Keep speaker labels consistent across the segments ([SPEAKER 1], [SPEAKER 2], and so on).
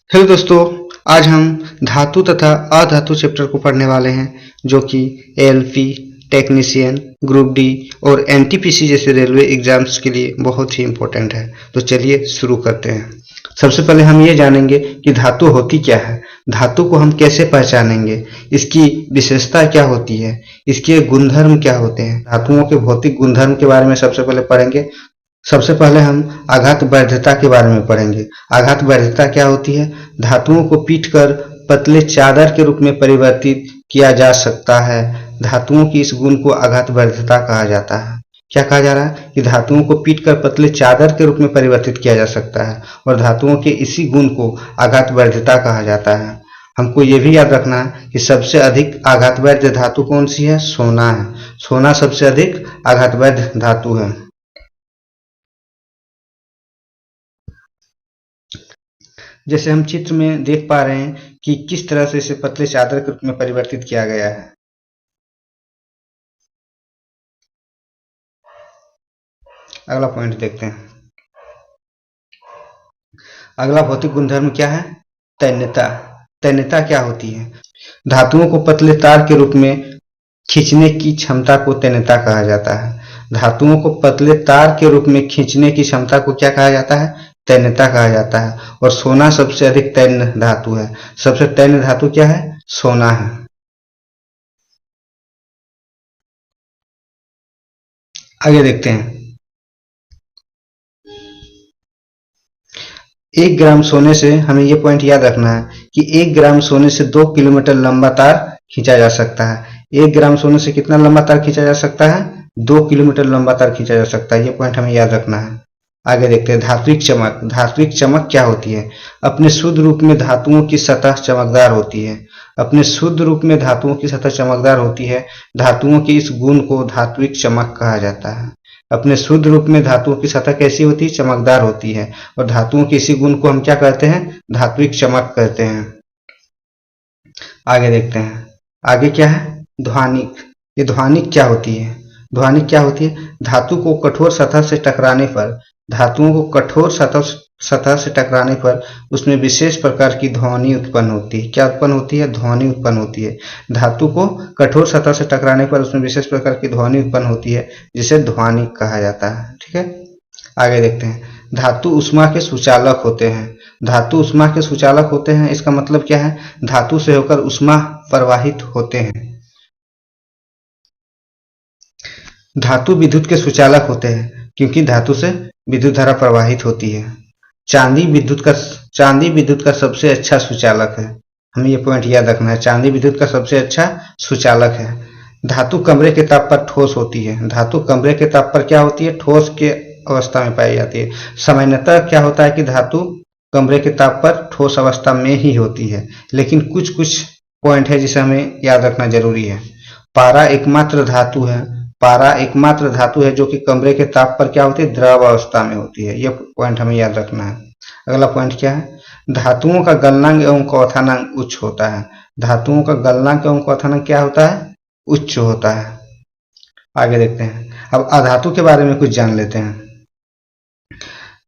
[SPEAKER 1] Hello दोस्तों, आज हम धातु तथा अधातु चैप्टर को पढ़ने वाले हैं जो कि एएलपी, टेक्नीशियन, ग्रुप डी और एनटीपीसी जैसे रेलवे एग्जाम्स के लिए बहुत ही इम्पोर्टेंट है। तो चलिए शुरू करते हैं। सबसे पहले हम ये जानेंगे कि धातु होती क्या है, धातु को हम कैसे पहचानेंगे, इसकी विशेषता क्या होती है, इसके गुणधर्म क्या होते हैं। धातुओं के भौतिक गुणधर्म के बारे में सबसे पहले पढ़ेंगे। सबसे पहले हम आघात वैधता के बारे में पढ़ेंगे। आघात वैधता क्या होती है? धातुओं को पीटकर पतले चादर के रूप में परिवर्तित किया जा सकता है। धातुओं की इस गुण को आघात वैधता कहा जाता है। क्या कहा जा रहा है कि धातुओं को पीटकर पतले चादर के रूप में परिवर्तित किया जा सकता है और धातुओं के इसी गुण को आघात वैधता कहा जाता है। हमको ये भी याद रखना है कि सबसे अधिक आघात वैध धातु कौन सी है? सोना है। सोना सबसे अधिक आघात वैध धातु है। जैसे हम चित्र में देख पा रहे हैं कि किस तरह से इसे पतले चादर के रूप में परिवर्तित किया गया है। अगला पॉइंट देखते हैं। अगला भौतिक गुणधर्म क्या है? तन्यता। तन्यता क्या होती है? धातुओं को पतले तार के रूप में खींचने की क्षमता को तन्यता कहा जाता है। धातुओं को पतले तार के रूप में खींचने की क्षमता को क्या कहा जाता है? तन्यता कहा जाता है। और सोना सबसे अधिक तन्य धातु है। सबसे तन्य धातु क्या है? सोना है। आगे देखते हैं। 1 ग्राम सोने से हमें ये पॉइंट याद रखना है कि 1 ग्राम सोने से 2 किलोमीटर लंबा तार खींचा जा सकता है। 1 ग्राम सोने से कितना लंबा तार खींचा जा सकता है? 2 किलोमीटर लंबा तार खींचा जा सकता है। ये पॉइंट हमें याद रखना है। आगे देखते हैं। धात्विक चमक। धात्विक चमक क्या होती है? अपने शुद्ध रूप में धातुओं की सतह चमकदार होती है। अपने शुद्ध रूप में धातुओं की सतह चमकदार होती है। धातुओं के इस गुण को धात्विक चमक कहा जाता है। अपने शुद्ध रूप में धातुओं की सतह कैसी होती है? चमकदार होती है। और धातुओं के इसी गुण को हम क्या कहते हैं? धात्विक चमक कहते हैं। आगे देखते हैं। आगे क्या है? ध्वनिक। ये ध्वनिक क्या होती है? ध्वनिक क्या होती है? धातु को कठोर सतह से टकराने पर, धातुओं को कठोर सतह से टकराने पर उसमें विशेष प्रकार की ध्वनि उत्पन्न होती है। क्या उत्पन्न होती है? ध्वनि उत्पन्न होती है। धातु को कठोर सतह से टकराने पर उसमें विशेष प्रकार की ध्वनि उत्पन्न होती है, जिसे ध्वनिक कहा जाता है। ठीक है, आगे देखते हैं। धातु ऊष्मा के सुचालक होते हैं। धातु ऊष्मा के सुचालक होते हैं, इसका मतलब क्या है? धातु से होकर ऊष्मा प्रवाहित होते हैं। धातु विद्युत के सुचालक होते हैं क्योंकि धातु से विद्युत धारा प्रवाहित होती है। चांदी विद्युत का सबसे अच्छा सुचालक है। हमें ये पॉइंट याद रखना है। चांदी विद्युत का सबसे अच्छा सुचालक है। धातु कमरे के ताप पर ठोस होती है। धातु कमरे के ताप पर क्या होती है? ठोस के अवस्था में पाई जाती है। सामान्यतः क्या होता है कि धातु कमरे के ताप पर ठोस अवस्था में ही होती है, लेकिन कुछ कुछ पॉइंट है जिसे हमें याद रखना जरूरी है। पारा एकमात्र धातु है। पारा एकमात्र धातु है जो कि कमरे के ताप पर क्या होती है? द्रव अवस्था में होती है। यह पॉइंट हमें याद रखना है। अगला पॉइंट क्या है? धातुओं का गलनांक एवं क्वथनांक उच्च होता है। धातुओं का गलनांक एवं क्वथनांक क्या होता है? उच्च होता है। आगे देखते हैं। अब अधातु के बारे में कुछ जान लेते हैं।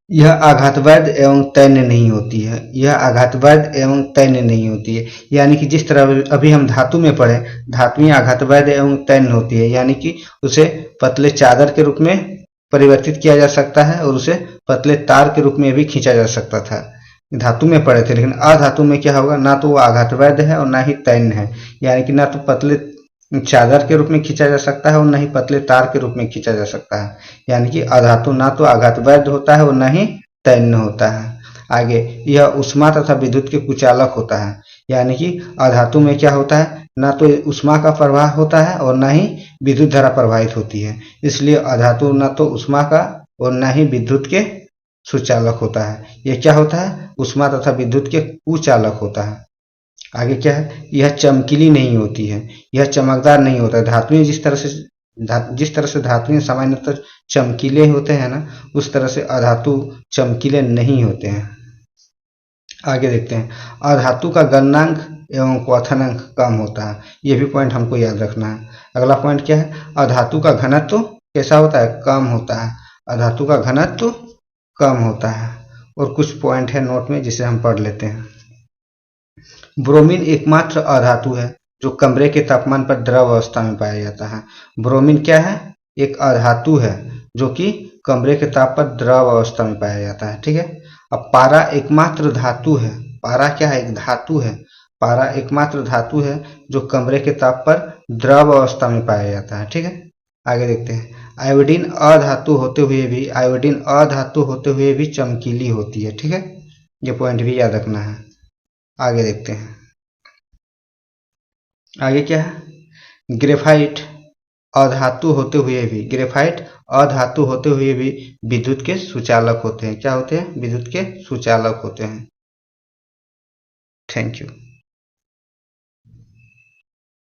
[SPEAKER 1] यह आघातवैध एवं तन्य नहीं होती है। यह आघातवैध एवं तन्य नहीं होती है, यानी कि जिस तरह अभी हम धातु में पढ़े, धातुएं आघातवैध एवं तन्य होती है, यानी कि उसे पतले चादर के रूप में परिवर्तित किया जा सकता है और उसे पतले तार के रूप में भी खींचा जा सकता था। धातु में पढ़े थे, लेकिन अधातु में क्या होगा? ना तो वो आघातवैध है और ना ही तन्य है, यानी कि ना तो पतले चादर के रूप में खींचा जा सकता है और न ही पतले तार के रूप में खींचा जा सकता है। यानी कि अधातु ना तो आघातवैध होता है और न ही तन्य होता है। आगे, यह ऊष्मा तथा विद्युत के कुचालक होता है। यानी कि अधातु में क्या होता है? ना तो ऊष्मा का प्रवाह होता है और न ही विद्युत धारा प्रवाहित होती है। इसलिए अधातु न तो ऊष्मा का और न ही विद्युत के सुचालक होता है। यह क्या होता है? ऊष्मा तथा विद्युत के कुचालक होता है। आगे क्या है? यह चमकीली नहीं होती है। यह चमकदार नहीं होता है। धातुएं जिस तरह से धातुएं सामान्यतः चमकीले होते हैं ना, उस तरह से अधातु चमकीले नहीं होते हैं। आगे देखते हैं। अधातु का गलनांक एवं क्वथनांक कम होता है। यह भी पॉइंट हमको याद रखना है। अगला पॉइंट क्या है? अधातु का घनत्व कैसा होता है? कम होता है। अधातु का घनत्व कम होता है। और कुछ पॉइंट है नोट में जिसे हम पढ़ लेते हैं। ब्रोमीन एकमात्र अधातु है जो कमरे के तापमान पर द्रव अवस्था में पाया जाता है। ब्रोमीन क्या है? एक अधातु है जो कि कमरे के ताप पर द्रव अवस्था में पाया जाता है। ठीक है। अब पारा एकमात्र धातु है। पारा क्या है? एक धातु है। पारा एकमात्र धातु है जो कमरे के ताप पर द्रव अवस्था में पाया जाता है। ठीक है। आगे देखते हैं। आयोडीन अधातु होते हुए भी चमकीली होती है। ठीक है। ये पॉइंट भी याद रखना है। आगे देखते हैं। आगे क्या है? ग्रेफाइट अधातु होते हुए भी विद्युत के सुचालक होते हैं। क्या होते हैं? विद्युत के सुचालक होते हैं। Thank you.